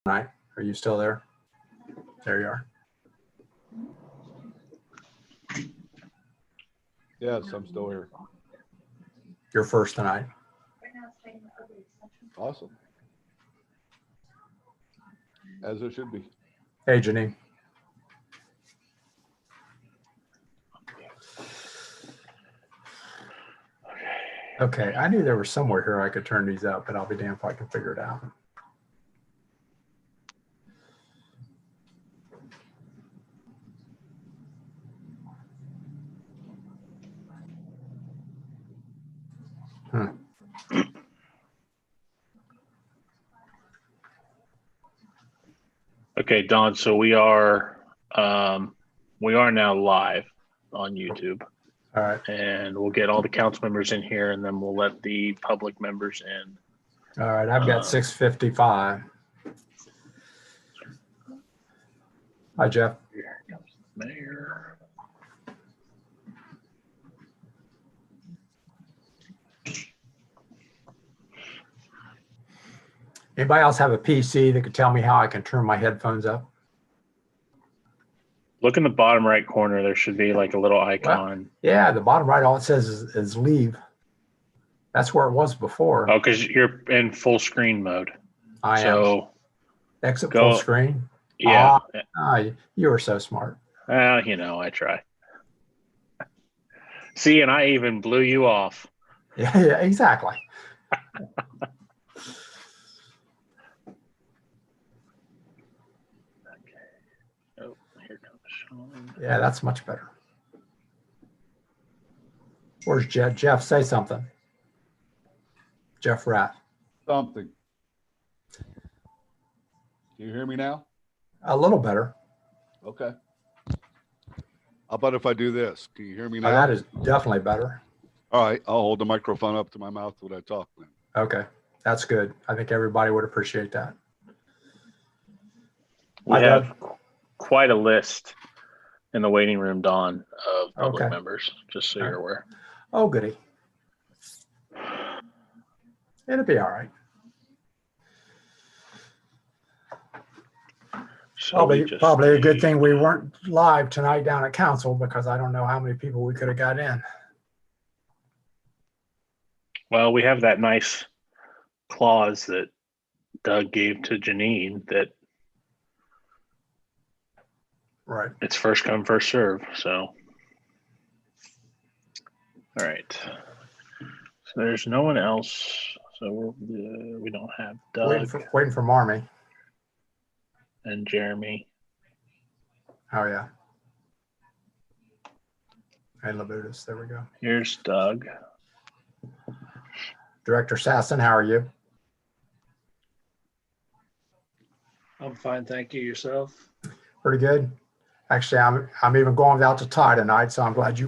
tonight. Are you still there? There you are. Yes, I'm still here. You're first tonight. Awesome. As it should be. Hey, Janine. Okay, I knew there was somewhere here I could turn these up, but I'll be damned if I can figure it out. Okay, Don, so we are now live on YouTube. All right. And we'll get all the council members in here, and then we'll let the public members in. All right, I've got 6:55. Hi, Jeff. Here comes the mayor. Anybody else have a PC that could tell me how I can turn my headphones up? Look in the bottom right corner. There should be like a little icon. Yeah, the bottom right, all it says is leave. That's where it was before. Oh, because you're in full screen mode. I am. Exit full screen. Yeah. You are so smart. Well, you know, I try. See, and I even blew you off. Yeah, exactly. Yeah, that's much better. Where's Jeff? Jeff, say something. Jeff Rath. Something. Can you hear me now? A little better. Okay. How about if I do this? Can you hear me now? Oh, that is definitely better. All right. I'll hold the microphone up to my mouth when I talk then. Okay. That's good. I think everybody would appreciate that. We have quite a list in the waiting room, Don, of public members, just so you're aware. Oh, goody. It'll be all right. So probably a good thing we weren't live tonight down at council, because I don't know how many people we could have got in. Well, we have that nice clause that Doug gave to Janine that right, it's first come, first serve. So, all right. So there's no one else. So we don't have Doug. Waiting for Marmy and Jeremy. Oh yeah. And Labutus. There we go. Here's Doug. Director Sasson, how are you? I'm fine, thank you. Yourself? Pretty good. Actually, I'm even going without the tie tonight, so I'm glad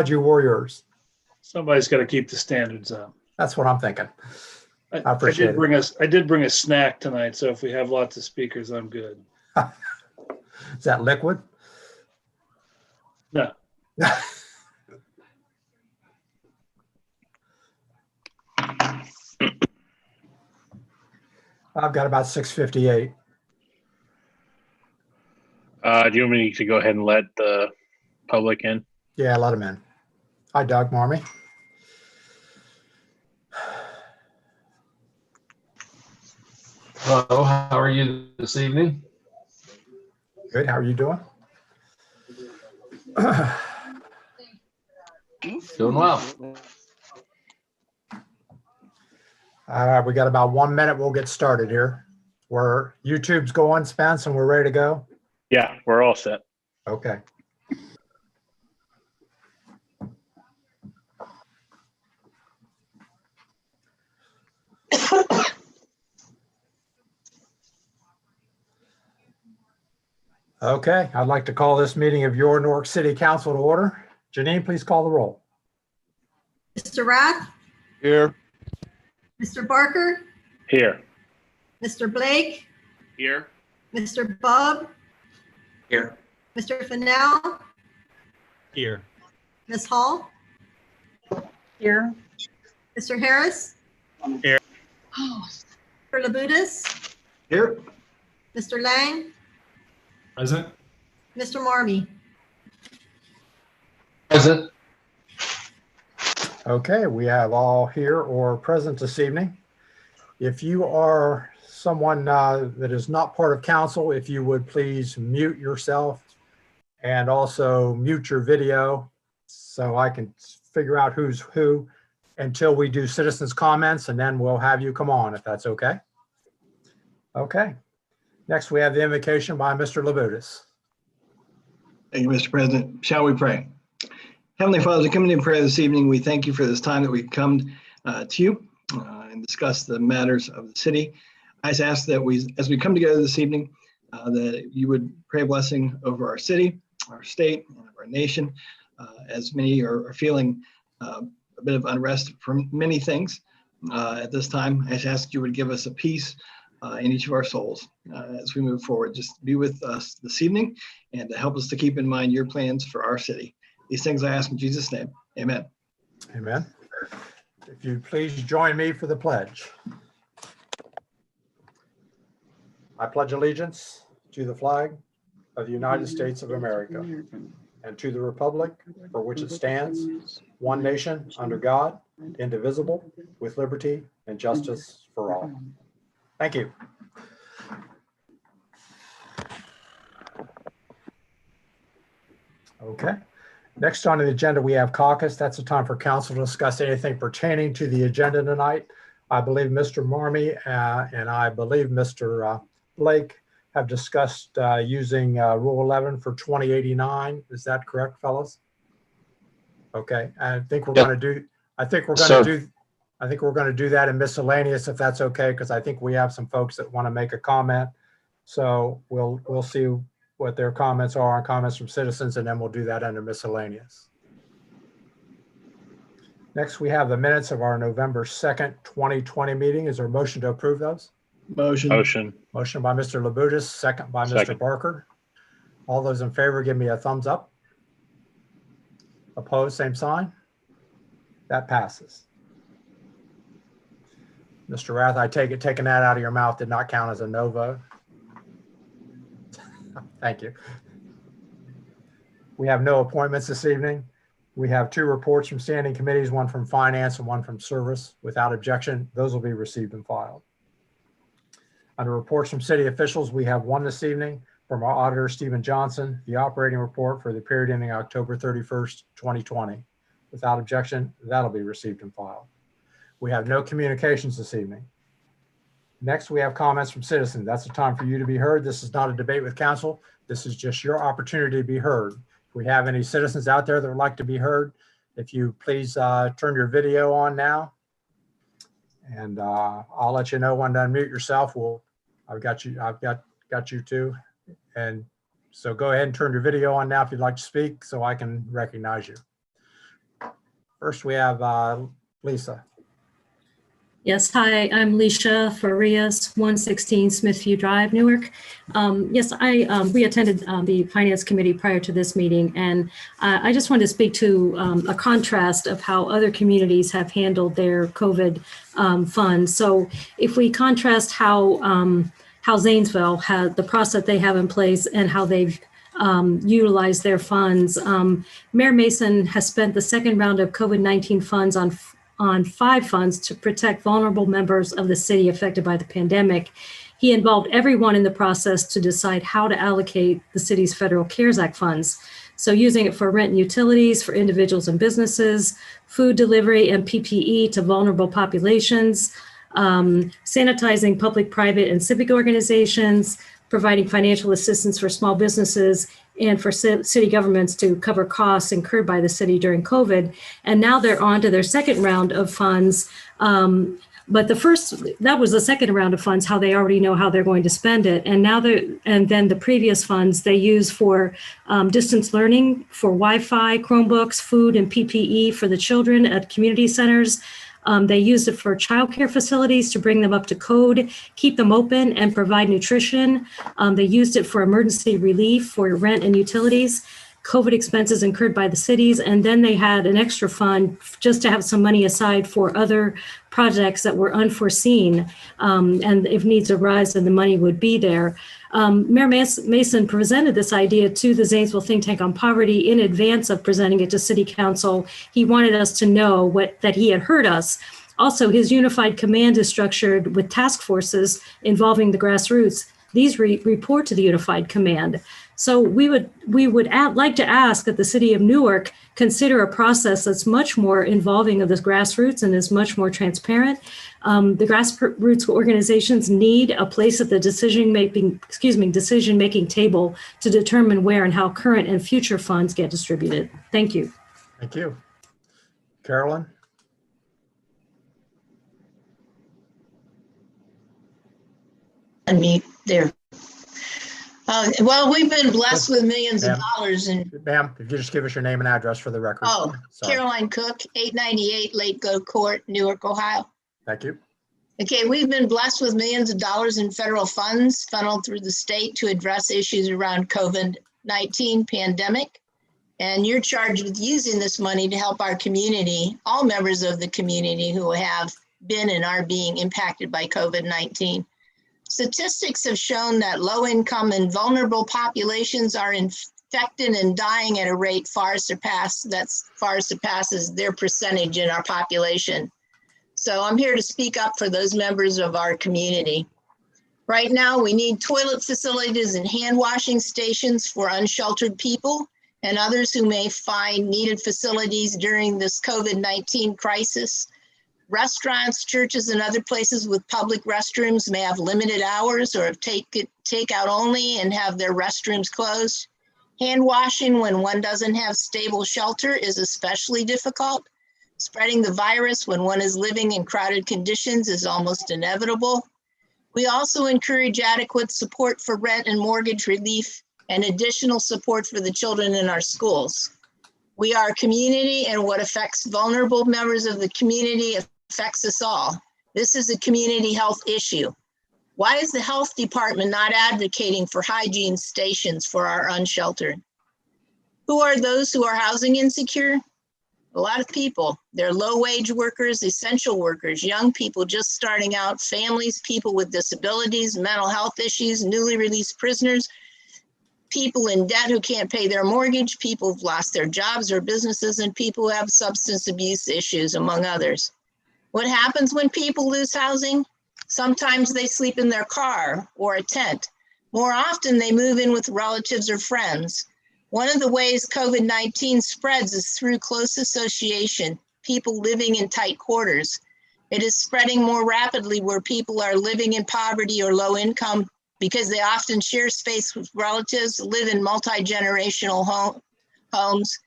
you wore yours. Somebody's got to keep the standards up. That's what I'm thinking. I appreciate it. I did bring a snack tonight, so if we have lots of speakers, I'm good. Is that liquid? No. I've got about 6:58. Do you want me to go ahead and let the public in? Yeah, let them in. Hi, Doug, Marmy. Hello, how are you this evening? Good, how are you doing? Doing well. All right, we got about 1 minute. We'll get started here. YouTube's going, Spence, and we're ready to go? Yeah, we're all set. Okay. Okay, I'd like to call this meeting of your Newark City Council to order. Janine, please call the roll. Mr. Rath? Here. Mr. Barker? Here. Mr. Blake? Here. Mr. Bob? Here. Mr. Fennell? Here. Ms. Hall? Here. Mr. Harris? Here. Mr. Labutus? Here. Mr. Lang, Present. Mr. Marmy. Present. Okay, we have all here or present this evening. If you are someone that is not part of council, if you would please mute yourself and also mute your video so I can figure out who's who until we do citizens' comments, and then we'll have you come on if that's okay. Okay. Next, we have the invocation by Mr. Labutus. Thank you, Mr. President. Shall we pray? Heavenly Father, as we come in prayer this evening, we thank you for this time that we've come to you and discuss the matters of the city. I just ask that as we come together this evening, that you would pray a blessing over our city, our state, and our nation, as many are feeling a bit of unrest from many things at this time. I just ask you would give us a peace in each of our souls as we move forward. Just be with us this evening and to help us to keep in mind your plans for our city. These things I ask in Jesus' name. Amen. Amen. If you please join me for the pledge. I pledge allegiance to the flag of the United States of America and to the republic for which it stands, one nation, under God, indivisible, with liberty and justice for all. Thank you. Okay. Next on the agenda, we have caucus. That's the time for council to discuss anything pertaining to the agenda tonight. I believe Mr. Marmy and I believe Mr. Blake have discussed using Rule 11 for 2089. Is that correct, fellas? Okay, I think we're going to do. I think we're going to do that in miscellaneous if that's okay, because I think we have some folks that want to make a comment. So we'll see what their comments are and comments from citizens, and then we'll do that under miscellaneous. Next, we have the minutes of our November 2nd, 2020 meeting. Is there a motion to approve those? Motion. Motion by Mr. Labutus, second by Mr. Barker. All those in favor, give me a thumbs up. Opposed, same sign. That passes. Mr. Rath, I take it taking that out of your mouth did not count as a no vote. Thank you. We have no appointments this evening. We have 2 reports from standing committees, one from finance and one from service. Without objection, those will be received and filed. Under reports from city officials, we have 1 this evening from our auditor, Stephen Johnson, the operating report for the period ending October 31st, 2020. Without objection, that'll be received and filed. We have no communications this evening. Next, we have comments from citizens. That's the time for you to be heard. This is not a debate with council. This is just your opportunity to be heard. If we have any citizens out there that would like to be heard, if you please turn your video on now, and I'll let you know when to unmute yourself. I've got you too. And so go ahead and turn your video on now if you'd like to speak so I can recognize you. First, we have Lisa. Yes, hi, I'm Leisha Farias, 116 Smithview Drive, Newark. Yes, we attended the Finance Committee prior to this meeting, and I just wanted to speak to a contrast of how other communities have handled their COVID funds. So if we contrast how Zanesville had the process they have in place and how they've utilized their funds, Mayor Mason has spent the second round of COVID-19 funds on 5 funds to protect vulnerable members of the city affected by the pandemic. He involved everyone in the process to decide how to allocate the city's federal CARES Act funds. So using it for rent and utilities for individuals and businesses, food delivery and PPE to vulnerable populations, sanitizing public, private, and civic organizations, providing financial assistance for small businesses, and for city governments to cover costs incurred by the city during COVID. And now they're on to their second round of funds. But that was the second round of funds, how they already know how they're going to spend it. And then the previous funds they use for distance learning, for Wi-Fi, Chromebooks, food, and PPE for the children at community centers. They used it for childcare facilities to bring them up to code, keep them open, and provide nutrition. They used it for emergency relief for rent and utilities. COVID expenses incurred by the cities, and then they had an extra fund just to have some money aside for other projects that were unforeseen. And if needs arise, then the money would be there. Mayor Mason presented this idea to the Zanesville think tank on poverty in advance of presenting it to City Council. He wanted us to know that he had heard us. Also, his unified command is structured with task forces involving the grassroots. These report to the unified command. So we would like to ask that the city of Newark consider a process that's much more involving of the grassroots and is much more transparent. The grassroots organizations need a place at the decision-making table to determine where and how current and future funds get distributed. Thank you. Thank you. Carolyn? Unmute there. Well, we've been blessed with millions of dollars. Ma'am, if you just give us your name and address for the record. Oh, Sorry. Caroline Cook, 898 Lake Go Court, Newark, Ohio. Thank you. Okay, we've been blessed with millions of dollars in federal funds funneled through the state to address issues around COVID-19 pandemic. And you're charged with using this money to help our community, all members of the community who have been and are being impacted by COVID-19. Statistics have shown that low-income and vulnerable populations are infected and dying at a rate far surpasses their percentage in our population. So I'm here to speak up for those members of our community. Right now, we need toilet facilities and hand washing stations for unsheltered people and others who may find needed facilities during this COVID-19 crisis. Restaurants, churches, and other places with public restrooms may have limited hours or takeout only and have their restrooms closed. Hand washing when one doesn't have stable shelter is especially difficult. Spreading the virus when one is living in crowded conditions is almost inevitable. We also encourage adequate support for rent and mortgage relief and additional support for the children in our schools. We are a community, and what affects vulnerable members of the community affects us all. This is a community health issue. Why is the health department not advocating for hygiene stations for our unsheltered? Who are those who are housing insecure? A lot of people. They're low-wage workers, essential workers, young people just starting out, families, people with disabilities, mental health issues, newly released prisoners, people in debt who can't pay their mortgage, people who've lost their jobs or businesses, and people who have substance abuse issues, among others. What happens when people lose housing? Sometimes they sleep in their car or a tent. More often, they move in with relatives or friends. One of the ways COVID-19 spreads is through close association, people living in tight quarters. It is spreading more rapidly where people are living in poverty or low income because they often share space with relatives, live in multi-generational homes,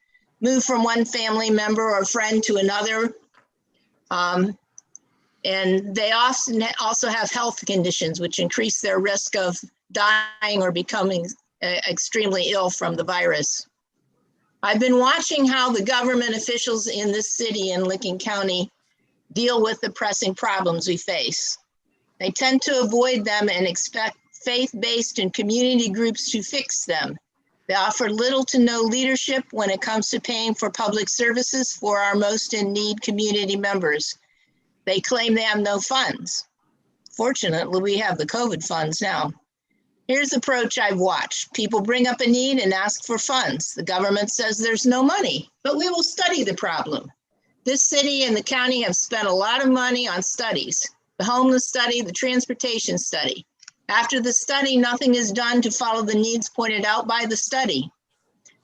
move from one family member or friend to another. And they often also have health conditions which increase their risk of dying or becoming extremely ill from the virus. I've been watching how the government officials in this city and Licking County deal with the pressing problems we face. They tend to avoid them and expect faith-based and community groups to fix them. They offer little to no leadership when it comes to paying for public services for our most in need community members. They claim they have no funds. Fortunately, we have the COVID funds now. Here's the approach I've watched. People bring up a need and ask for funds. The government says there's no money, but we will study the problem. This city and the county have spent a lot of money on studies, the homeless study, the transportation study. After the study, nothing is done to follow the needs pointed out by the study.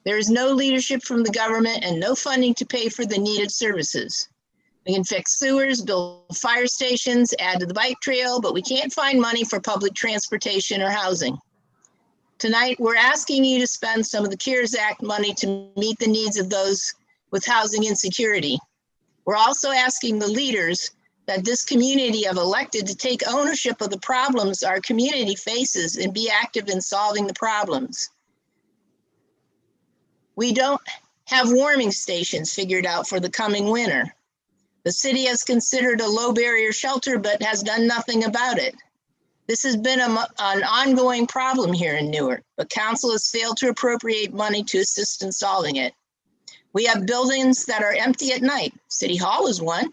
There is no leadership from the government and no funding to pay for the needed services. We can fix sewers, build fire stations, add to the bike trail, but we can't find money for public transportation or housing. Tonight, we're asking you to spend some of the CARES Act money to meet the needs of those with housing insecurity. We're also asking the leaders that this community have elected to take ownership of the problems our community faces and be active in solving the problems. We don't have warming stations figured out for the coming winter. The city has considered a low barrier shelter, but has done nothing about it. This has been an ongoing problem here in Newark, but council has failed to appropriate money to assist in solving it. We have buildings that are empty at night. City Hall is one.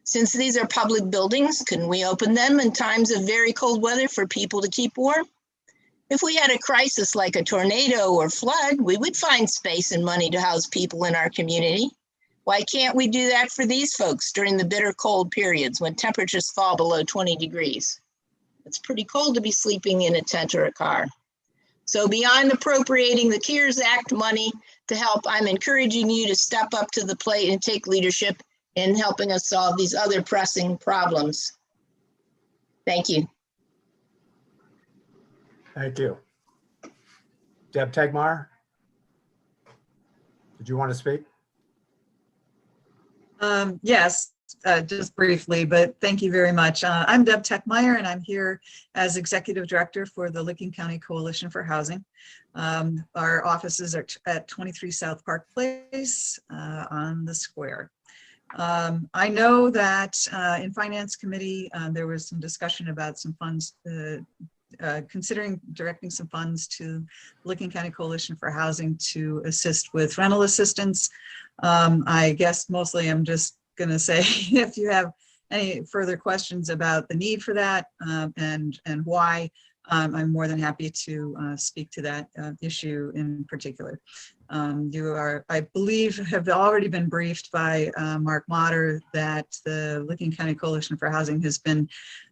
Since these are public buildings, couldn't we open them in times of very cold weather for people to keep warm? If we had a crisis like a tornado or flood, we would find space and money to house people in our community. Why can't we do that for these folks during the bitter cold periods when temperatures fall below 20 degrees? It's pretty cold to be sleeping in a tent or a car. So beyond appropriating the CARES Act money to help, I'm encouraging you to step up to the plate and take leadership in helping us solve these other pressing problems. Thank you. Thank you. Deb Tegmeyer, did you want to speak? Yes, just briefly, but thank you very much. I'm Deb Techmeyer, and I'm here as Executive Director for the Licking County Coalition for Housing. Our offices are at 23 South Park Place on the square. I know that in Finance Committee, there was some discussion about some funds, considering directing some funds to Licking County Coalition for Housing to assist with rental assistance. I guess mostly I'm just going to say if you have any further questions about the need for that and why, I'm more than happy to speak to that issue in particular. You are, I believe, have already been briefed by Mark Motter that the Licking County Coalition for Housing has been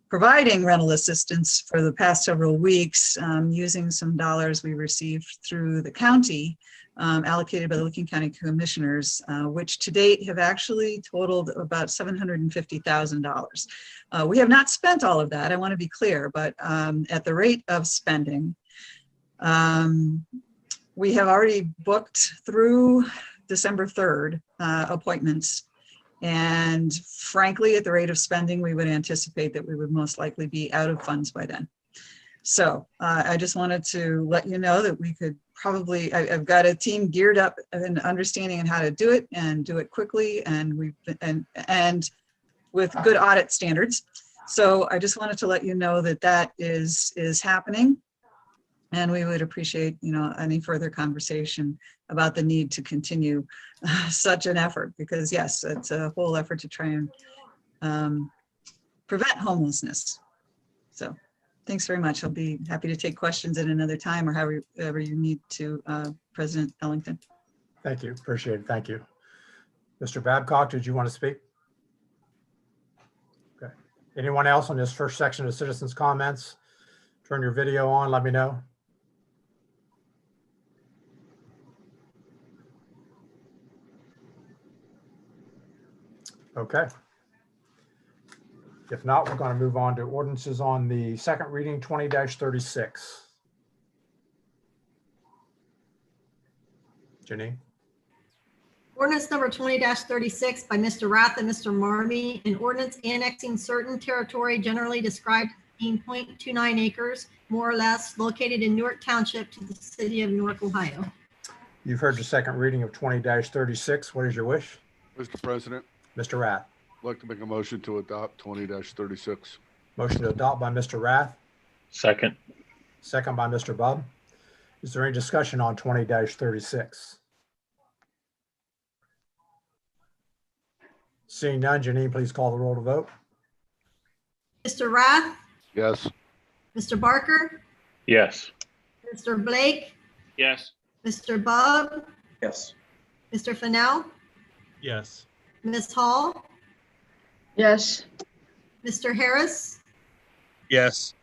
providing rental assistance for the past several weeks using some dollars we received through the county allocated by the Licking County Commissioners, which to date have actually totaled about $750,000. We have not spent all of that, I want to be clear, but at the rate of spending, we have already booked through December 3rd appointments. And frankly, at the rate of spending, we would anticipate that we would most likely be out of funds by then. So I just wanted to let you know that we could probably, I've got a team geared up and understanding how to do it and do it quickly and and with good audit standards. So I just wanted to let you know that that is happening. And we would appreciate, you know, any further conversation about the need to continue such an effort, because yes, it's a whole effort to try and prevent homelessness. So thanks very much. I'll be happy to take questions at another time or however you need to, President Ellington. Thank you. Appreciate it. Thank you. Mr. Babcock, did you want to speak? Okay. Anyone else on this first section of citizens' comments? Turn your video on. Let me know. Okay. If not, we're going to move on to ordinances on the second reading, 20-36. Janine? Ordinance number 20-36 by Mr. Rath and Mr. Marmee, an ordinance annexing certain territory generally described as 0.29 acres, more or less, located in Newark Township to the city of Newark, Ohio. You've heard the second reading of 20-36. What is your wish? Mr. President, Mr. Rath? I'd like to make a motion to adopt 20-36. Motion to adopt by Mr. Rath, Second. second by Mr. Bub. Is there any discussion on 20-36? Seeing none, Janine, please call the roll to vote. Mr. Rath, Yes. Mr. Barker, Yes. Mr. Blake, Yes. Mr. Bub, Yes. Mr. Fennell, Yes. Ms. Hall, Yes. Mr. Harris, Yes.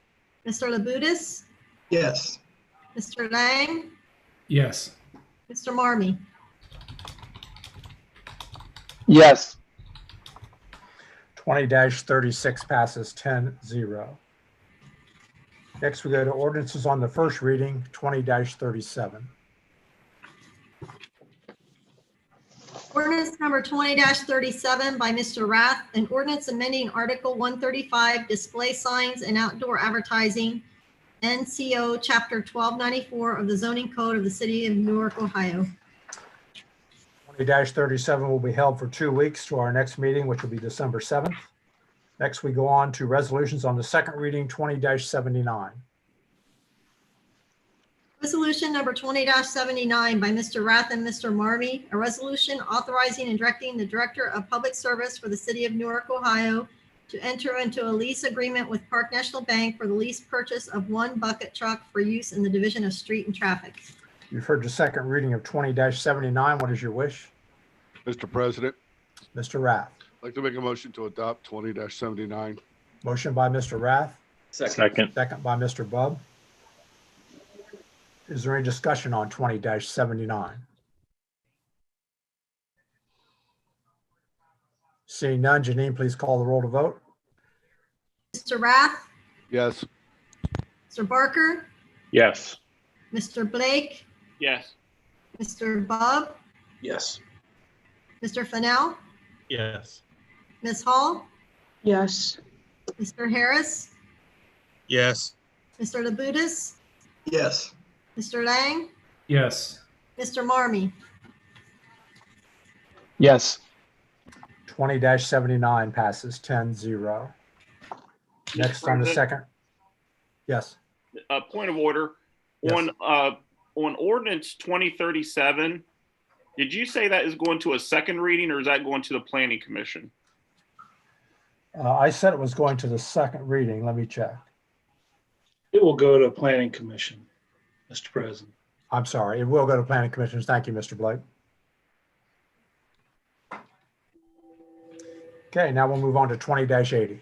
Mr. Labutus, Yes. Mr. Lang, Yes. Mr. Marmee. Yes. 20-36 passes 10-0. Next, we go to ordinances on the first reading, 20-37. Ordinance number 20-37 by Mr. Rath, an ordinance amending Article 135 display signs and outdoor advertising, NCO Chapter 1294 of the zoning code of the city of Newark, Ohio. 20-37 will be held for 2 weeks to our next meeting, which will be December 7th. Next, we go on to resolutions on the second reading, 20-79. Resolution number 20-79 by Mr. Rath and Mr. Marmee, a resolution authorizing and directing the Director of Public Service for the City of Newark, Ohio, to enter into a lease agreement with Park National Bank for the lease purchase of one bucket truck for use in the Division of Street and Traffic. You've heard the second reading of 20-79. What is your wish? Mr. President, Mr. Rath. I'd like to make a motion to adopt 20-79. Motion by Mr. Rath, Second. second by Mr. Bub. Is there any discussion on 20-79? Seeing none, Janine, please call the roll to vote. Mr. Rath, Yes. Mr. Barker, Yes. Mr. Blake, Yes. Mr. Bub, Yes. Mr. Fennell, Yes. Ms. Hall, yes, Mr. Harris, Yes. Mr. Labutus, Yes. Mr. Lang, Yes. Mr. Marmee. Yes. 20-79 passes 10-0. Next on the President? second. Yes. Point of order. Yes. On ordinance 2037, did you say that is going to a second reading or is that going to the planning commission? I said it was going to the second reading. Let me check. It will go to planning commission, Mr. President. I'm sorry. It will go to planning commissioners. Thank you, Mr. Blake. Okay, now we'll move on to 20-80.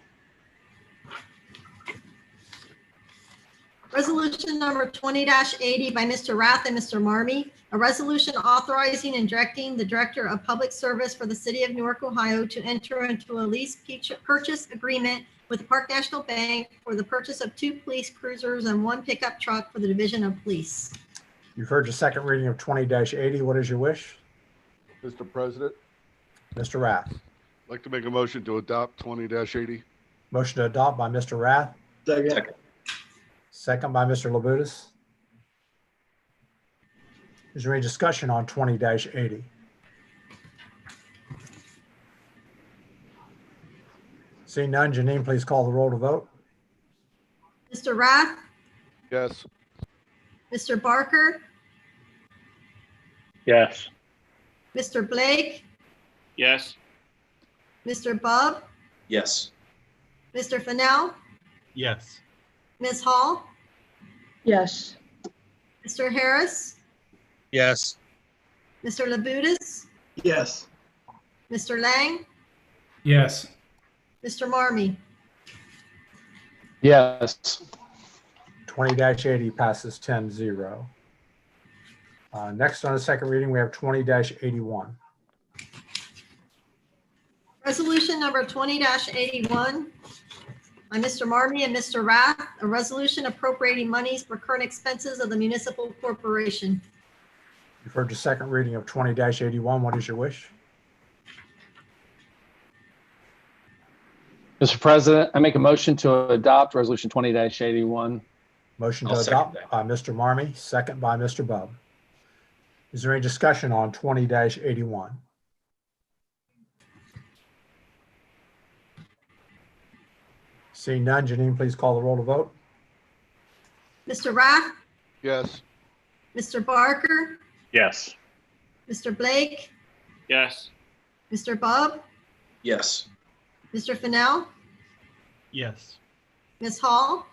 Resolution number 20-80 by Mr. Rath and Mr. Marmee, a resolution authorizing and directing the Director of Public Service for the City of Newark, Ohio, to enter into a lease purchase agreement with the Park National Bank for the purchase of 2 police cruisers and 1 pickup truck for the Division of Police. You've heard the second reading of 20-80. What is your wish? Mr. President, Mr. Rath. I'd like to make a motion to adopt 20-80. Motion to adopt by Mr. Rath, Second. second by Mr. Labutus. Is there any discussion on 20-80? Seeing none, Janine, please call the roll to vote. Mr. Rath, Yes. Mr. Barker, Yes. Mr. Blake, Yes. Mr. Bub, Yes. Mr. Fennell, Yes. Ms. Hall, yes, Mr. Harris, Yes. Mr. Labutus, Yes. Mr. Lang, Yes. Mr. Marmee. Yes. 20-80 passes 10-0. Next on the second reading, we have 20-81. Resolution number 20-81 by Mr. Marmee and Mr. Rath, a resolution appropriating monies for current expenses of the municipal corporation. You've heard the second reading of 20-81. What is your wish? Mr. President, I make a motion to adopt resolution 20-81. Motion to I'll second adopt that. by Mr. Marmee, second by Mr. Bub. Is there any discussion on 20-81? Seeing none, Janine, please call the roll to vote. Mr. Rath, Yes. Mr. Barker, Yes. Mr. Blake, Yes. Mr. Bub, Yes. Mr. Fennell, Yes. Ms. Hall,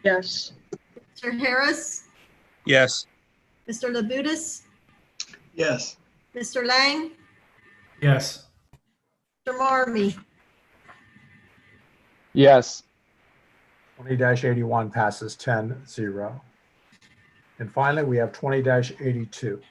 yes, Mr. Harris, Yes. Mr. Labutus, Yes. Mr. Lang, Yes. Mr. Marmee. Yes. 20-81 passes 10-0. And finally, we have 20-82.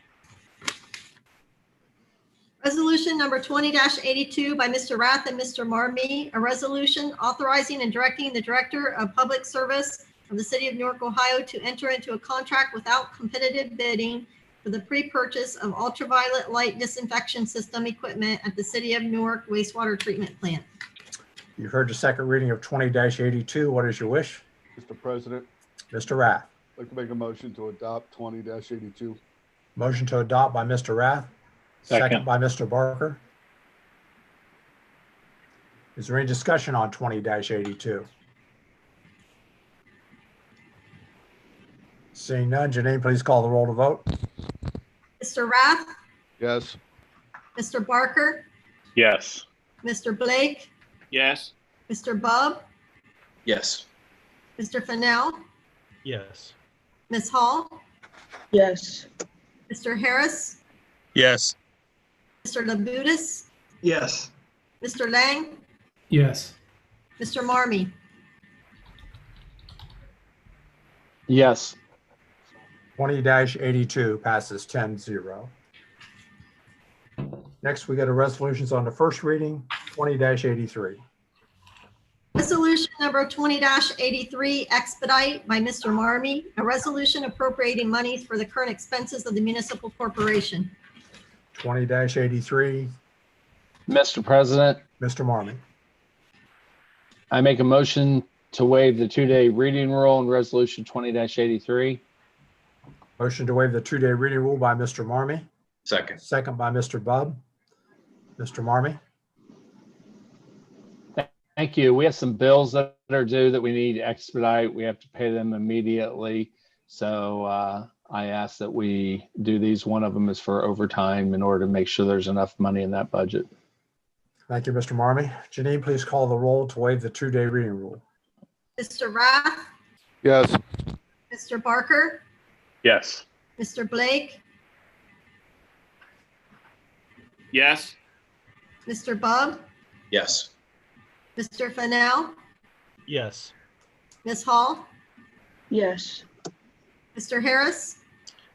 Resolution number 20-82 by Mr. Rath and Mr. Marmee, a resolution authorizing and directing the Director of Public Service of the City of Newark, Ohio, to enter into a contract without competitive bidding for the pre-purchase of ultraviolet light disinfection system equipment at the City of Newark wastewater treatment plant. You've heard the second reading of 20-82. What is your wish? Mr. President, Mr. Rath. I'd like to make a motion to adopt 20-82. Motion to adopt by Mr. Rath, second Second. by Mr. Barker. Is there any discussion on 20-82? Seeing none, Janine, please call the roll to vote. Mr. Rath, Yes. Mr. Barker, Yes. Mr. Blake, Yes. Mr. Bub, Yes. Mr. Fennell, Yes. Ms. Hall, Yes. Mr. Harris, Yes. Mr. Labutus, Yes. Mr. Lang, Yes. Mr. Marmee. Yes. 20-82 passes 10-0. Next, we go to resolutions on the first reading, 20-83. Resolution number 20-83 expedite by Mr. Marmee, a resolution appropriating monies for the current expenses of the municipal corporation. 20-83, Mr. President, Mr. Marmee. I make a motion to waive the 2-day reading rule in resolution 20-83. Motion to waive the 2-day reading rule by Mr. Marmee, Second. second by Mr. Bub. Mr. Marmee? Thank you. We have some bills that are due that we need to expedite. We have to pay them immediately. So I ask that we do these. One of them is for overtime in order to make sure there's enough money in that budget. Thank you, Mr. Marmee. Janine, please call the roll to waive the 2-day reading rule. Mr. Rath, Yes. Mr. Barker, Yes. Mr. Blake, Yes. Mr. Bub, Yes. Mr. Fennell, Yes. Ms. Hall, Yes. Mr. Harris,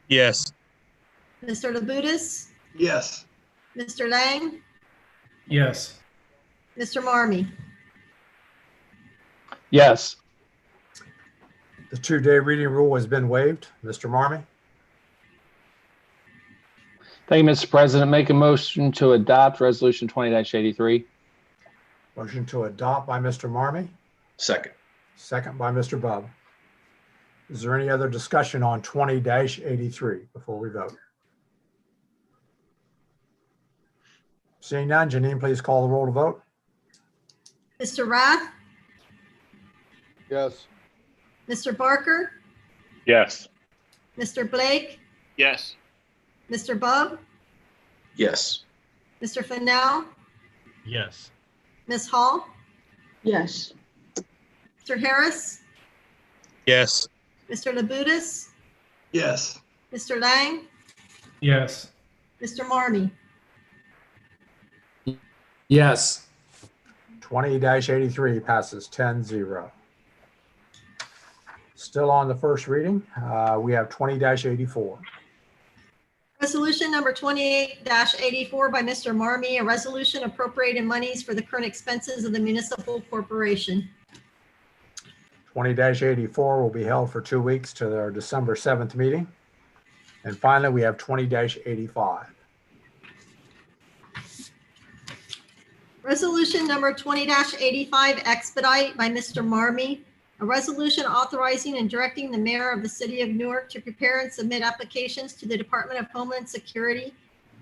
Yes. Mr. Labutus, Yes. Mr. Lang, Yes. Mr. Marmee. Yes. The 2-day reading rule has been waived. Mr. Marmee? Thank you, Mr. President. Make a motion to adopt resolution 20-83. Motion to adopt by Mr. Marmee, Second. second by Mr. Bub. Is there any other discussion on 20-83 before we vote? Seeing none, Janine, please call the roll to vote. Mr. Rath, Yes. Mr. Barker, Yes. Mr. Blake, Yes. Mr. Bub, Yes. Mr. Fennell, Yes. Ms. Hall, Yes. Mr. Harris, Yes. Mr. Labutus, Yes. Mr. Lang, Yes. Mr. Marmee. Yes. 20-83 passes 10-0. Still on the first reading, we have 20-84. Resolution number 28-84 by Mr. Marmee, a resolution appropriating monies for the current expenses of the municipal corporation. 20-84 will be held for 2 weeks to their December 7th meeting. And finally, we have 20-85. Resolution number 20-85 expedite by Mr. Marmee, a resolution authorizing and directing the mayor of the city of Newark to prepare and submit applications to the Department of Homeland Security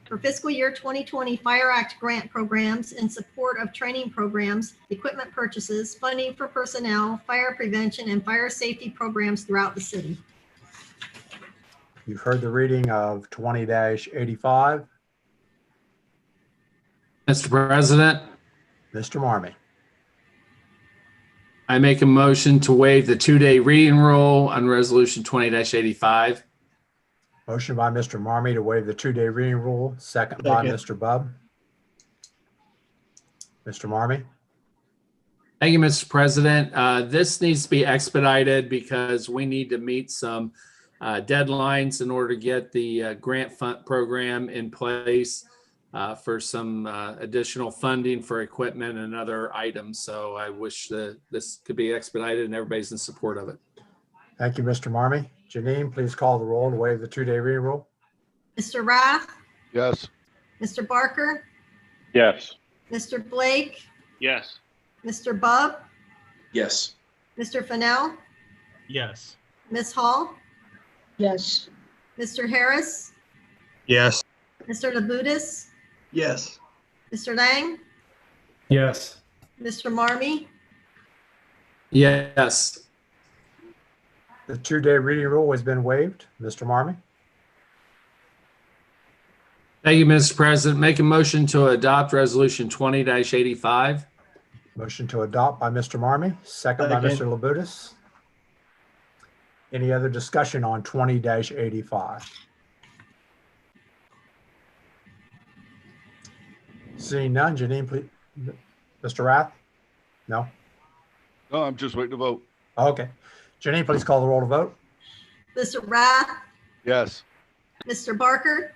for fiscal year 2020 Fire Act grant programs in support of training programs, equipment purchases, funding for personnel, fire prevention, and fire safety programs throughout the city. You've heard the reading of 20-85. Mr. President, Mr. Marmee. I make a motion to waive the 2-day reading rule on resolution 20-85. Motion by Mr. Marmee to waive the 2-day reading rule, second by Second. Mr. Bub. Mr. Marmee? Thank you, Mr. President. This needs to be expedited because we need to meet some deadlines in order to get the grant fund program in place for some additional funding for equipment and other items. So I wish that this could be expedited and everybody's in support of it. Thank you, Mr. Marmee. Janine, please call the roll to waive the 2-day reading rule. Mr. Rath, Yes. Mr. Barker, Yes. Mr. Blake, Yes. Mr. Bub, Yes. Mr. Fennell, Yes. Ms. Hall, Yes. Mr. Harris, Yes. Mr. Labutus, Yes. Mr. Lang, Yes. Mr. Marmee, Yes. The 2-day reading rule has been waived. Mr. Marmee, Thank you, Mr. President. Make a motion to adopt Resolution 20-85. motion to adopt by Mr. Marmee, second by Second. Mr. Labutus. Any other discussion on 20-85? Seeing none, Janine, please. Mr. Rath? No? No, I'm just waiting to vote. Okay. Janine, please call the roll to vote. Mr. Rath, Yes. Mr. Barker,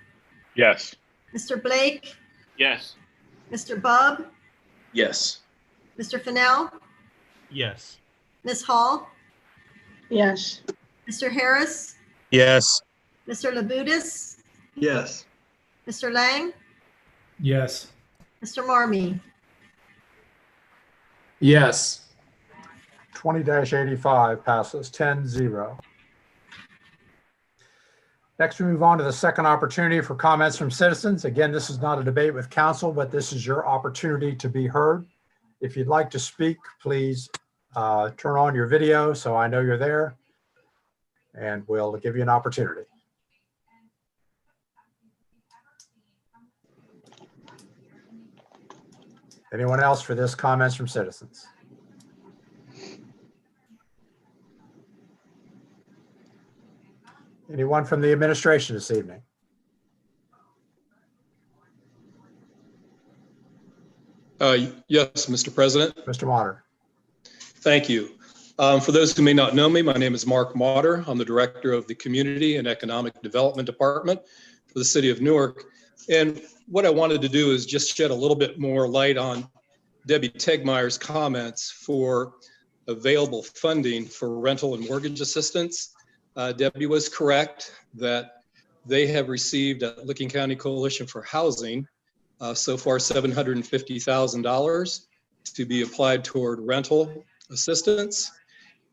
Yes. Mr. Blake, Yes. Mr. Bub, Yes. Mr. Fennell, Yes. Ms. Hall, yes, Mr. Harris, Yes. Mr. Labutus, Yes. Mr. Lang, Yes. Mr. Marmee. Yes. 20-85 passes 10-0. Next, we move on to the second opportunity for comments from citizens. Again, this is not a debate with council, but this is your opportunity to be heard. If you'd like to speak, please turn on your video so I know you're there, and we'll give you an opportunity. Anyone else for this comments from citizens? Anyone from the administration this evening? Yes, Mr. President. Mr. Motter. Thank you. For those who may not know me, my name is Mark Motter. I'm the Director of the Community and Economic Development Department for the City of Newark. And what I wanted to do is just shed a little bit more light on Debbie Tegmeyer's comments for available funding for rental and mortgage assistance. Debbie was correct that they have received at Licking County Coalition for Housing so far $750,000 to be applied toward rental assistance.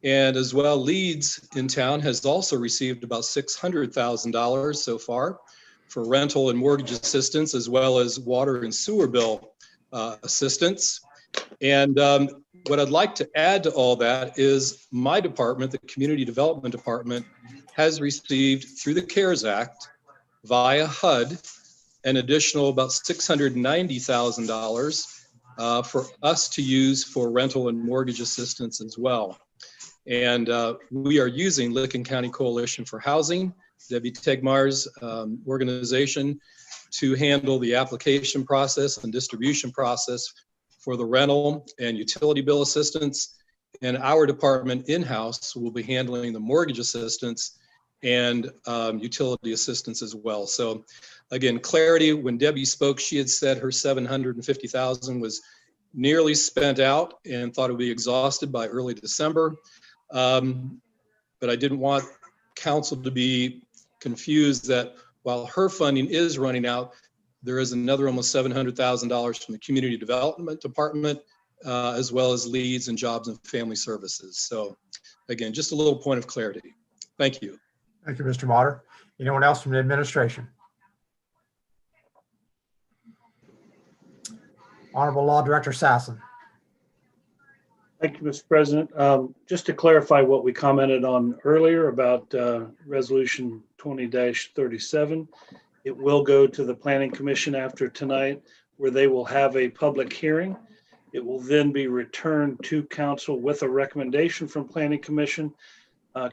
And as well, Leeds in town has also received about $600,000 so far for rental and mortgage assistance, as well as water and sewer bill assistance. And what I'd like to add to all that is my department, the Community Development Department, has received through the CARES Act via HUD an additional about $690,000 for us to use for rental and mortgage assistance as well. And we are using Licking County Coalition for Housing, Debbie Tegmeyer's organization, to handle the application process and distribution process for the rental and utility bill assistance. And our department in-house will be handling the mortgage assistance and utility assistance as well. So again, clarity, when Debbie spoke, she had said her $750,000 was nearly spent out and thought it would be exhausted by early December. But I didn't want council to be confused that while her funding is running out, there is another almost $700,000 from the Community Development Department, as well as Leads and Jobs and Family Services. So again, just a little point of clarity. Thank you. Thank you, Mr. Motter. Anyone else from the administration? Honorable Law Director Sassen. Thank you, Mr. President. Just to clarify what we commented on earlier about Resolution 20-37, it will go to the Planning Commission after tonight, where they will have a public hearing. It will then be returned to council with a recommendation from Planning Commission.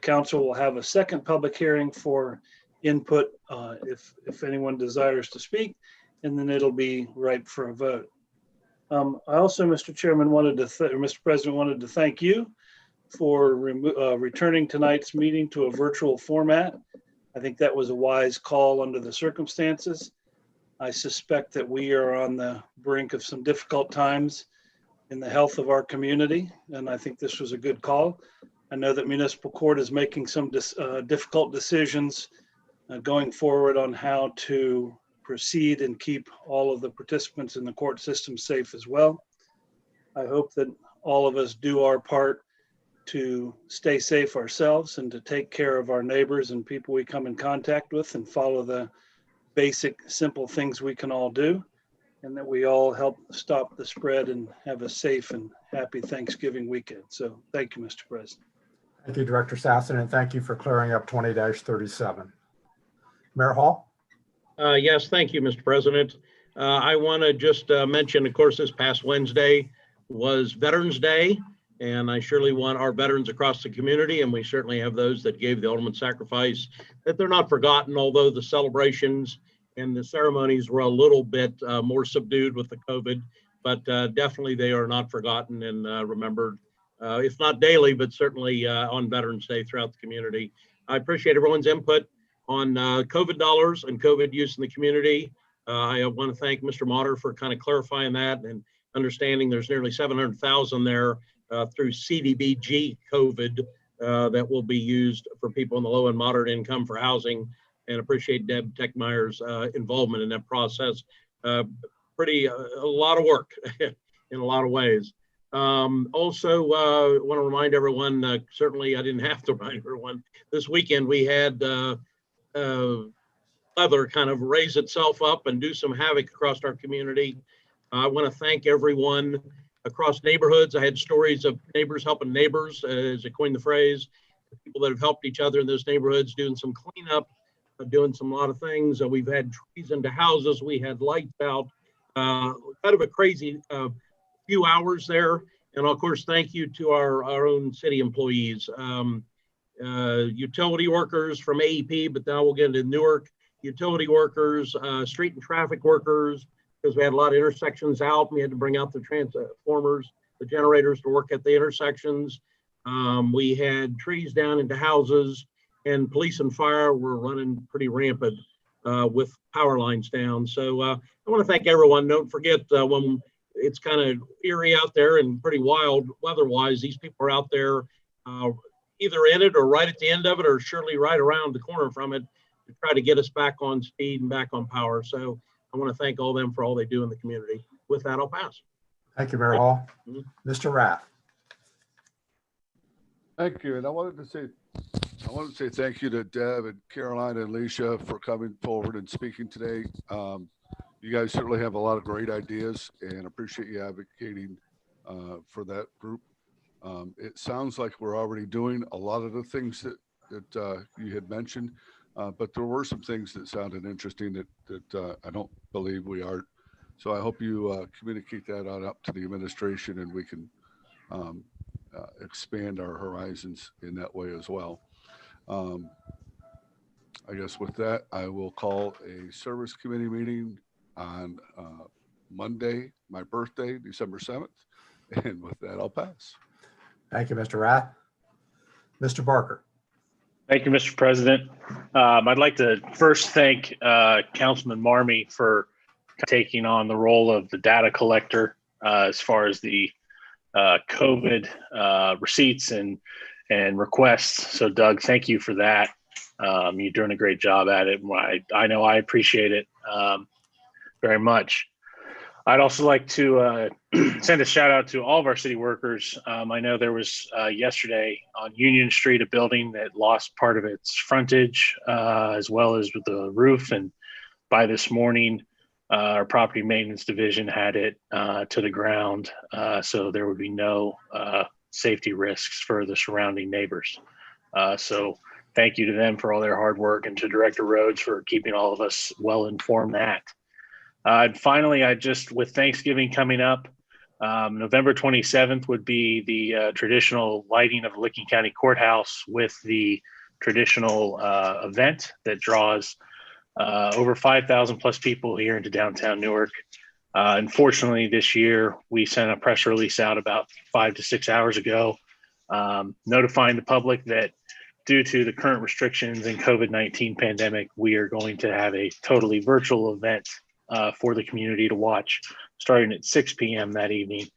Council will have a second public hearing for input if anyone desires to speak, and then it'll be ripe for a vote. I also, Mr. Chairman, Mr. President, wanted to thank you for returning tonight's meeting to a virtual format. I think that was a wise call under the circumstances. I suspect that we are on the brink of some difficult times in the health of our community, and I think this was a good call. I know that municipal court is making some difficult decisions going forward on how to proceed and keep all of the participants in the court system safe as well. I hope that all of us do our part to stay safe ourselves and to take care of our neighbors and people we come in contact with and follow the basic, simple things we can all do. and that we all help stop the spread and have a safe and happy Thanksgiving weekend. So thank you, Mr. President. Thank you, Director Sassen, and thank you for clearing up 20-37. Mayor Hall? Yes, thank you, Mr. President. I want to just mention, of course, this past Wednesday was Veterans Day, and I surely want our veterans across the community, and we certainly have those that gave the ultimate sacrifice, that they're not forgotten, although the celebrations and the ceremonies were a little bit more subdued with the COVID, but definitely they are not forgotten and remembered, if not daily, but certainly on Veterans Day throughout the community. I appreciate everyone's input on COVID dollars and COVID use in the community. I want to thank Mr. Motter for kind of clarifying that and understanding there's nearly 700,000 there through CDBG COVID that will be used for people in the low and moderate income for housing, and appreciate Deb Techmeyer's involvement in that process. A lot of work in a lot of ways. Also, want to remind everyone, certainly I didn't have to remind everyone, this weekend we had weather kind of raise itself up and do some havoc across our community. I want to thank everyone across neighborhoods. I had stories of neighbors helping neighbors, as I coined the phrase, people that have helped each other in those neighborhoods, doing some cleanup, doing some lot of things. We've had trees into houses. We had lights out. Kind of a crazy few hours there. And of course, thank you to our own city employees, utility workers from AEP, but now we'll get into Newark, utility workers, street and traffic workers, because we had a lot of intersections out. We had to bring out the transformers, the generators to work at the intersections. We had trees down into houses, and police and fire were running pretty rampant with power lines down. So I want to thank everyone. Don't forget when it's kind of eerie out there and pretty wild weather-wise, these people are out there either in it or right at the end of it, or surely right around the corner from it, to try to get us back on speed and back on power. So I want to thank all them for all they do in the community. With that, I'll pass. Thank you, Mayor Hall. Mr. Rath. Thank you. And I wanted to say thank you to Deb and Caroline and Alicia for coming forward and speaking today. You guys certainly have a lot of great ideas, and appreciate you advocating for that group. It sounds like we're already doing a lot of the things that you had mentioned, but there were some things that sounded interesting that I don't believe we are. So I hope you communicate that on up to the administration, and we can expand our horizons in that way as well. I guess with that, I will call a service committee meeting on Monday, my birthday, December 7th. And with that, I'll pass. Thank you, Mr. Rath. Mr. Barker. Thank you, Mr. President. I'd like to first thank Councilman Marmy for taking on the role of the data collector as far as the COVID receipts and requests. So Doug, thank you for that. You're doing a great job at it. I know I appreciate it very much. I'd also like to send a shout out to all of our city workers. I know there was yesterday on Union Street, a building that lost part of its frontage as well as with the roof. And by this morning, our property maintenance division had it to the ground. So there would be no safety risks for the surrounding neighbors. So thank you to them for all their hard work, and to Director Rhodes for keeping all of us well informed that. And finally, with Thanksgiving coming up, November 27th would be the traditional lighting of the Licking County Courthouse, with the traditional event that draws over 5,000 plus people here into downtown Newark. Unfortunately, this year, we sent a press release out about 5 to 6 hours ago, notifying the public that due to the current restrictions and COVID-19 pandemic, we are going to have a totally virtual event for the community to watch, starting at 6 p.m. that evening.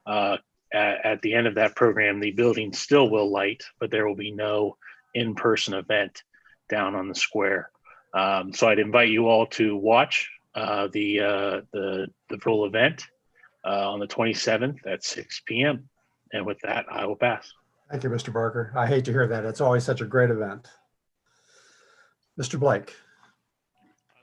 At the end of that program, the building still will light, but there will be no in-person event down on the square. So I'd invite you all to watch the full event on the 27th at 6 p.m. And with that, I will pass. Thank you, Mr. Barker. I hate to hear that. It's always such a great event. Mr. Blake.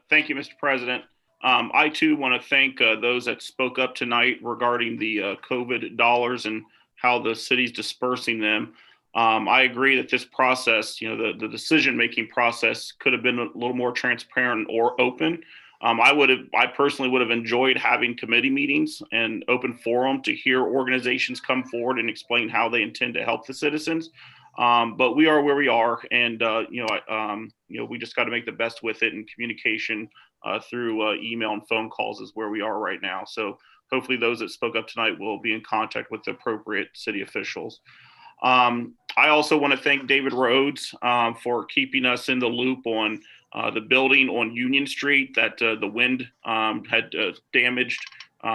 Thank you, Mr. President. I too want to thank those that spoke up tonight regarding the COVID dollars and how the city's dispersing them. I agree that this process, the decision-making process could have been a little more transparent or open. I personally would have enjoyed having committee meetings and open forum to hear organizations come forward and explain how they intend to help the citizens. But we are where we are, and we just got to make the best with it. And communication through email and phone calls is where we are right now. So hopefully, those that spoke up tonight will be in contact with the appropriate city officials. I also want to thank David Rhodes for keeping us in the loop on the building on Union Street that the wind had damaged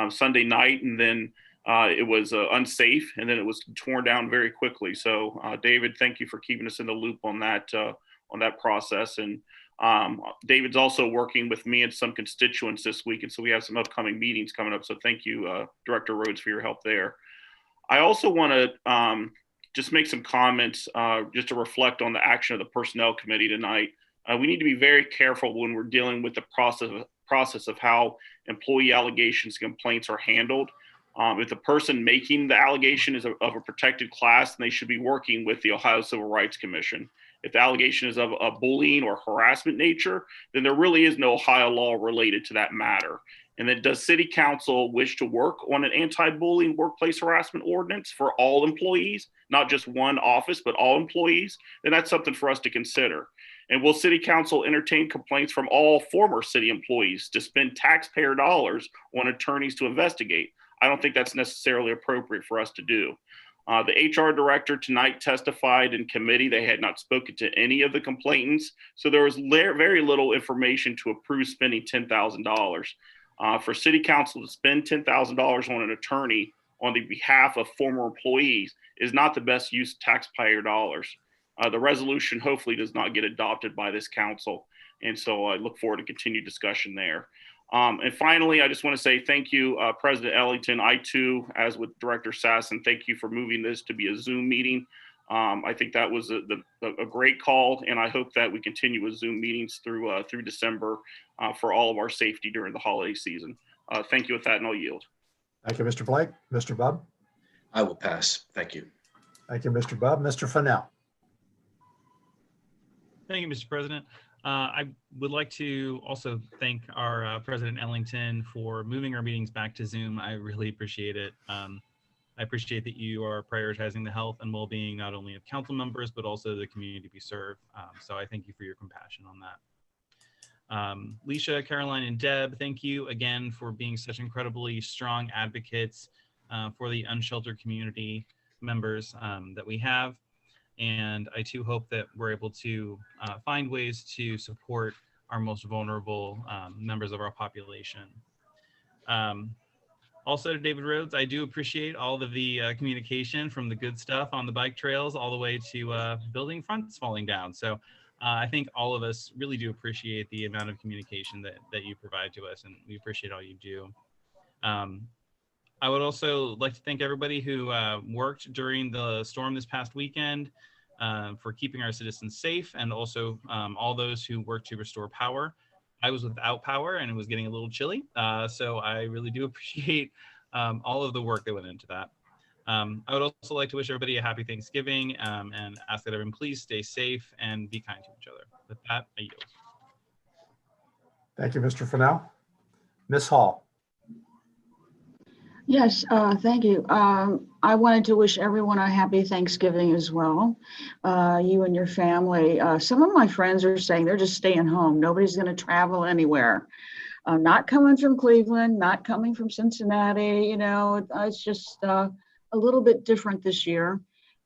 Sunday night, and then it was unsafe, and then it was torn down very quickly. So, David, thank you for keeping us in the loop on that process. And David's also working with me and some constituents this week, and so we have some upcoming meetings coming up. So, thank you, Director Rhodes, for your help there. I also want to just make some comments just to reflect on the action of the Personnel Committee tonight. We need to be very careful when we're dealing with the process of how employee allegations and complaints are handled. If the person making the allegation is of a protected class, then they should be working with the Ohio Civil Rights Commission. If the allegation is of a bullying or harassment nature, then there really is no Ohio law related to that matter. And then does City Council wish to work on an anti-bullying workplace harassment ordinance for all employees, not just one office, but all employees? Then that's something for us to consider. And will City Council entertain complaints from all former city employees to spend taxpayer dollars on attorneys to investigate? I don't think that's necessarily appropriate for us to do. The HR director tonight testified in committee they had not spoken to any of the complainants, so there was very little information to approve spending $10,000. For City Council to spend $10,000 on an attorney on the behalf of former employees is not the best use of taxpayer dollars. The resolution hopefully does not get adopted by this council, and so I look forward to continued discussion there. And finally, I just want to say thank you, President Ellington. I too, as with Director Sasson, thank you for moving this to be a Zoom meeting. I think that was a great call, and I hope that we continue with Zoom meetings through December for all of our safety during the holiday season. Thank you with that, and I'll yield. Thank you, Mr. Blake. Mr. Bubb? I will pass. Thank you. Thank you, Mr. Bubb. Mr. Fennell? Thank you, Mr. President. I would like to also thank our President Ellington for moving our meetings back to Zoom. I really appreciate it. I appreciate that you are prioritizing the health and well-being not only of council members, but also the community we serve. So I thank you for your compassion on that. Leisha, Caroline, and Deb, thank you again for being such incredibly strong advocates for the unsheltered community members that we have. And I too hope that we're able to find ways to support our most vulnerable members of our population. Also to David Rhodes, I do appreciate all of the communication from the good stuff on the bike trails all the way to building fronts falling down. So I think all of us really do appreciate the amount of communication that you provide to us, and we appreciate all you do. I would also like to thank everybody who worked during the storm this past weekend for keeping our citizens safe, and also all those who worked to restore power. I was without power and it was getting a little chilly, so I really do appreciate all of the work that went into that. I would also like to wish everybody a happy Thanksgiving and ask that everyone please stay safe and be kind to each other. With that, I yield. Thank you, Mr. Fennell. Ms. Hall? Yes, thank you. I wanted to wish everyone a happy Thanksgiving as well. You and your family. Some of my friends are saying they're just staying home. Nobody's going to travel anywhere. Not coming from Cleveland, not coming from Cincinnati. You know, it's just a little bit different this year,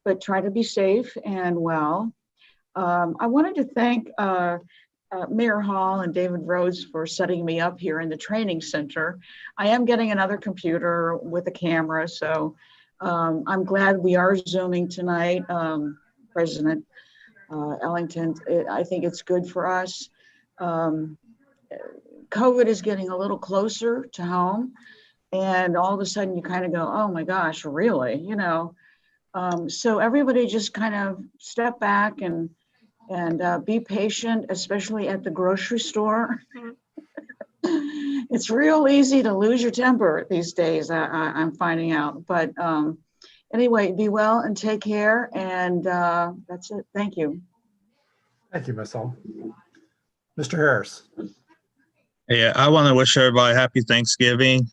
but try to be safe and well. I wanted to thank Mayor Hall and David Rhodes for setting me up here in the training center. I am getting another computer with a camera, so I'm glad we are Zooming tonight. President Ellington, I think it's good for us. COVID is getting a little closer to home, and all of a sudden you kind of go, oh my gosh, really? You know, so everybody just kind of step back and be patient, especially at the grocery store. It's real easy to lose your temper these days, I'm finding out. But anyway, be well and take care. And that's it. Thank you. Thank you, Ms. Hull. Mr. Harris. Yeah, I want to wish everybody happy Thanksgiving.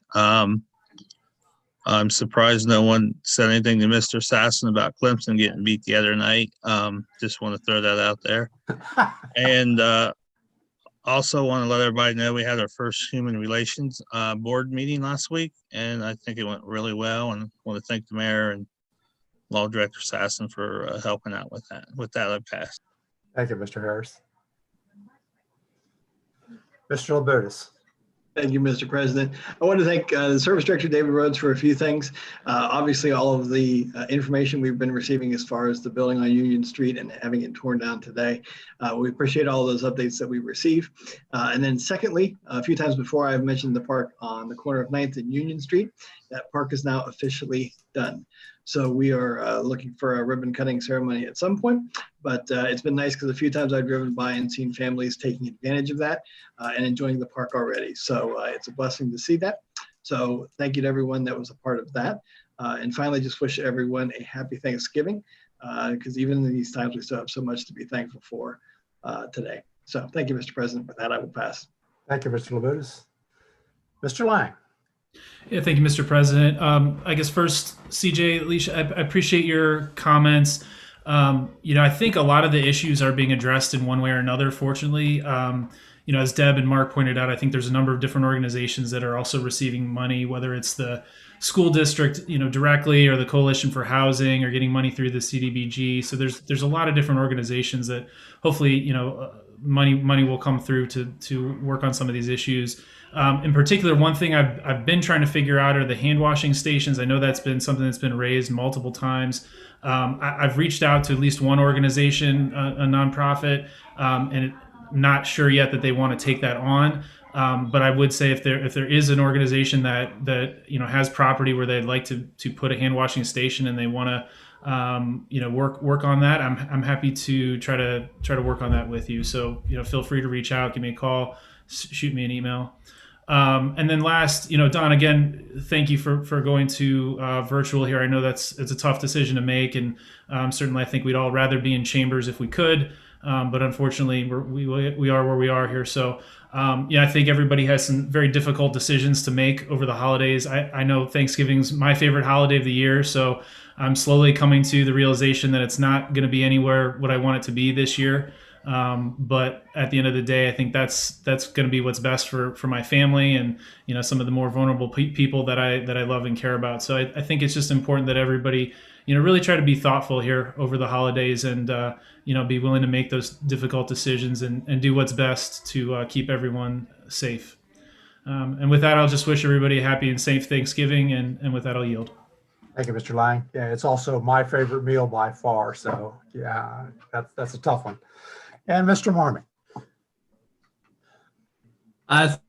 I'm surprised no one said anything to Mr. Sasson about Clemson getting beat the other night. Just want to throw that out there. And also want to let everybody know we had our first Human Relations Board meeting last week, and I think it went really well. And want to thank the mayor and Law Director Sasson for helping out with that. With that, I pass. Thank you, Mr. Harris. Mr. Labutus. Thank you, Mr. President. I want to thank the Service Director, David Rhodes, for a few things. Obviously, all of the information we've been receiving as far as the building on Union Street and having it torn down today. We appreciate all those updates that we receive. And then secondly, a few times before I've mentioned the park on the corner of 9th and Union Street. That park is now officially done. So we are looking for a ribbon cutting ceremony at some point, but it's been nice because a few times I've driven by and seen families taking advantage of that and enjoying the park already. So it's a blessing to see that. So thank you to everyone that was a part of that. And finally, just wish everyone a happy Thanksgiving because even in these times, we still have so much to be thankful for today. So thank you, Mr. President. With that, I will pass. Thank you, Mr. Labutus. Mr. Lang. Yeah, thank you, Mr. President. I guess first, CJ, Alicia, I appreciate your comments. I think a lot of the issues are being addressed in one way or another, fortunately. As Deb and Mark pointed out, I think there's a number of different organizations that are also receiving money, whether it's the school district, directly, or the Coalition for Housing, or getting money through the CDBG. So there's a lot of different organizations that hopefully, money will come through to work on some of these issues. In particular, one thing I've been trying to figure out are the hand washing stations. I know that's been something that's been raised multiple times. I've reached out to at least one organization, a nonprofit, and not sure yet that they want to take that on. But I would say if there is an organization that has property where they'd like to put a hand washing station and they want to work on that, I'm happy to try to work on that with you. So feel free to reach out, give me a call, shoot me an email. And then last, Don, again, thank you for going to virtual here. I know it's a tough decision to make, and certainly I think we'd all rather be in chambers if we could, but unfortunately we are where we are here. So I think everybody has some very difficult decisions to make over the holidays. I know Thanksgiving's my favorite holiday of the year, so I'm slowly coming to the realization that it's not going to be anywhere what I want it to be this year. But at the end of the day, I think that's going to be what's best for my family and some of the more vulnerable people that I love and care about. So I think it's just important that everybody really try to be thoughtful here over the holidays and be willing to make those difficult decisions and do what's best to keep everyone safe. And with that, I'll just wish everybody a happy and safe Thanksgiving. And with that, I'll yield. Thank you, Mr. Lang. Yeah, it's also my favorite meal by far. So yeah, that's a tough one. And Mr. Marmee.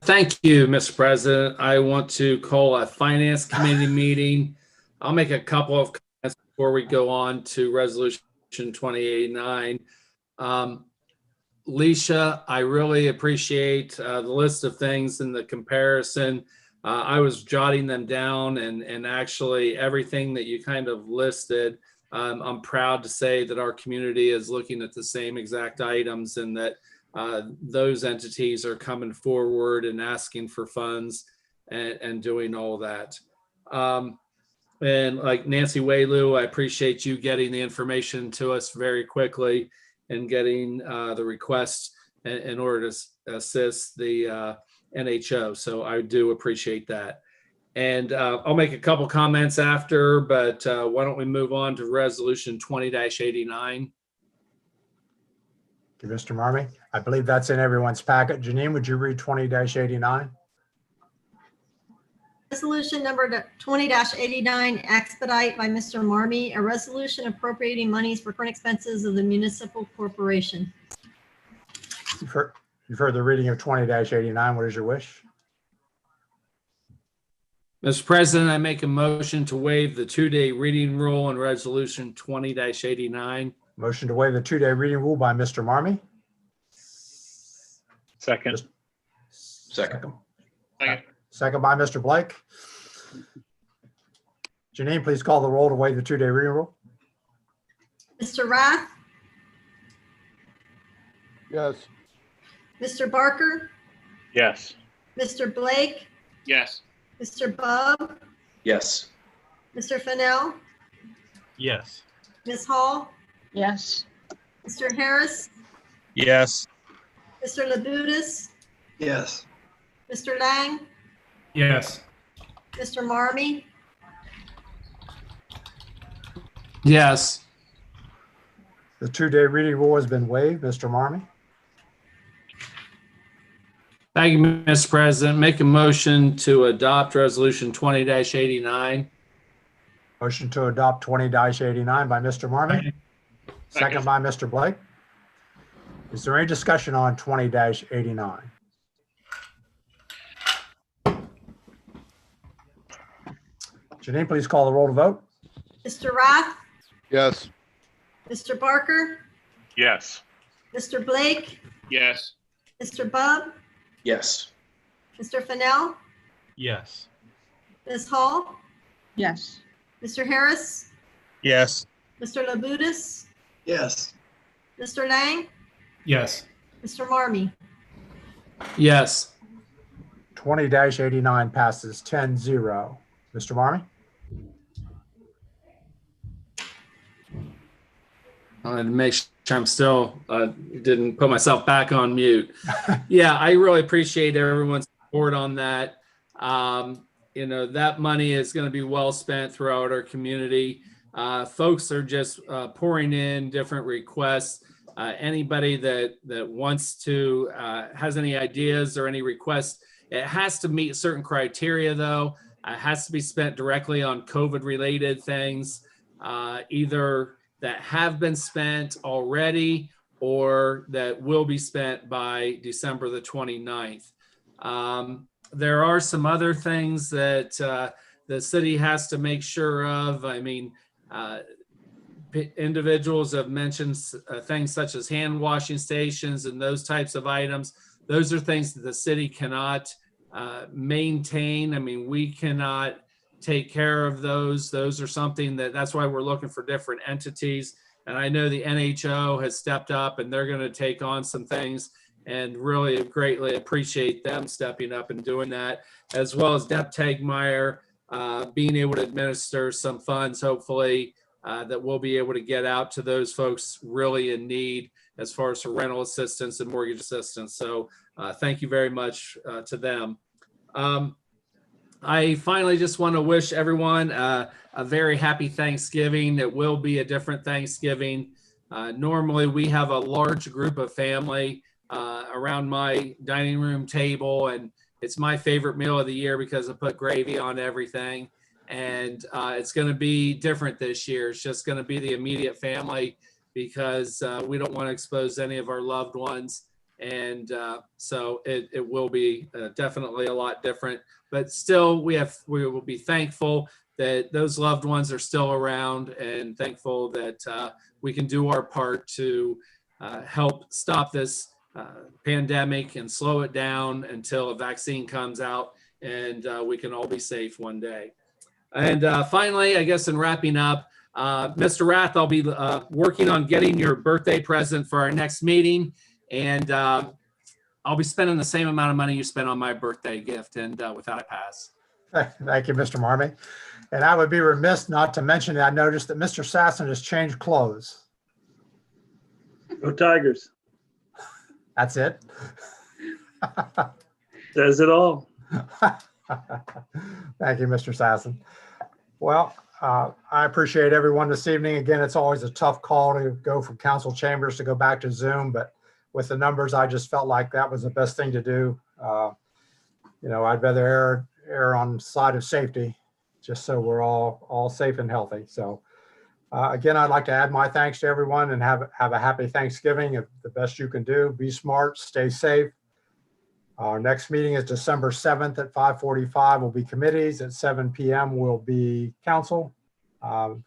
Thank you, Mr. President. I want to call a Finance Committee meeting. I'll make a couple of comments before we go on to Resolution 2089. Leisha, I really appreciate the list of things and the comparison. I was jotting them down and actually everything that you kind of listed. I'm proud to say that our community is looking at the same exact items and that those entities are coming forward and asking for funds and doing all that. And like Nancy Waylu, I appreciate you getting the information to us very quickly and getting the requests in order to assist the NHO. So I do appreciate that. And I'll make a couple comments after, but why don't we move on to Resolution 20-89? Thank you, Mr. Marmee. I believe that's in everyone's packet. Janine, would you read 20-89? Resolution number 20-89, expedite by Mr. Marmee, a resolution appropriating monies for current expenses of the municipal corporation. You've heard the reading of 20-89. What is your wish? Mr. President, I make a motion to waive the 2-day reading rule on Resolution 20-89. Motion to waive the 2-day reading rule by Mr. Marmee. Second. Second. Second. Second by Mr. Blake. Janine, please call the roll to waive the 2-day reading rule. Mr. Rath, Yes. Mr. Barker, Yes. Mr. Blake, Yes. Mr. Bub, Yes. Mr. Fennell, Yes. Ms. Hall, Yes. Mr. Harris, Yes. Mr. Labutus, Yes. Mr. Lang, Yes. Mr. Marmee, Yes. The 2-day reading rule has been waived. Mr. Marmee, Thank you, Mr. President. Make a motion to adopt Resolution 20-89. motion to adopt 20-89 by Mr. Marmee. Second by Mr. Blake. Is there any discussion on 20-89? Janine, please call the roll to vote. Mr. Rath, Yes. Mr. Barker, Yes. Mr. Blake, Yes. Mr. Bub, Yes. Mr. Fennell, Yes. Ms. Hall, Yes. Mr. Harris, Yes. Mr. Labutus, Yes. Mr. Lang, Yes. Mr. Marmee. Yes. 20-89 passes 10-0. Mr. Marmee? I wanted to make sure I'm still didn't put myself back on mute. Yeah, I really appreciate everyone's support on that. That money is going to be well spent throughout our community. Folks are just pouring in different requests. Anybody that wants to has any ideas or any requests, it has to meet certain criteria though. It has to be spent directly on COVID related things, either that have been spent already or that will be spent by December the 29th. There are some other things that the city has to make sure of. I mean, individuals have mentioned things such as hand washing stations and those types of items. Those are things that the city cannot maintain. I mean, we cannot take care of those. Those are something that's why we're looking for different entities. And I know the NHO has stepped up and they're going to take on some things, and really greatly appreciate them stepping up and doing that, as well as Deb Tegmeyer being able to administer some funds, hopefully, that we'll be able to get out to those folks really in need as far as rental assistance and mortgage assistance. So thank you very much to them. I finally just want to wish everyone a very happy Thanksgiving. It will be a different Thanksgiving. Normally we have a large group of family around my dining room table, and it's my favorite meal of the year because I put gravy on everything. And it's going to be different this year. It's just going to be the immediate family because we don't want to expose any of our loved ones. And so it will be definitely a lot different, but still we will be thankful that those loved ones are still around, and thankful that we can do our part to help stop this pandemic and slow it down until a vaccine comes out and we can all be safe one day. And finally, I guess in wrapping up, Mr. Rath, I'll be working on getting your birthday present for our next meeting. And I'll be spending the same amount of money you spent on my birthday gift. And with that, I pass. Thank you, Mr. Marmee. And I would be remiss not to mention that I noticed that Mr. Sasson has changed clothes. Go Tigers. That's it. Says it all. Thank you, Mr. Sasson. Well, I appreciate everyone this evening. Again, it's always a tough call to go from council chambers to go back to Zoom, but with the numbers, I just felt like that was the best thing to do. I'd rather err on the side of safety, just so we're all safe and healthy. So again, I'd like to add my thanks to everyone and have a happy Thanksgiving. If the best you can do, be smart, stay safe. Our next meeting is December 7th at 5:45 will be committees. At 7 p.m. will be council.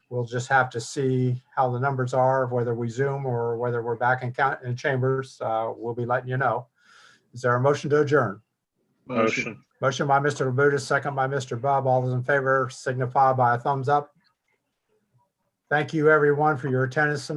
We'll just have to see how the numbers are, whether we Zoom or whether we're back in chambers. We'll be letting you know. Is there a motion to adjourn? Motion. Motion by Mr. Labuda, second by Mr. Bub. All those in favor signify by a thumbs up. Thank you, everyone, for your attendance tonight.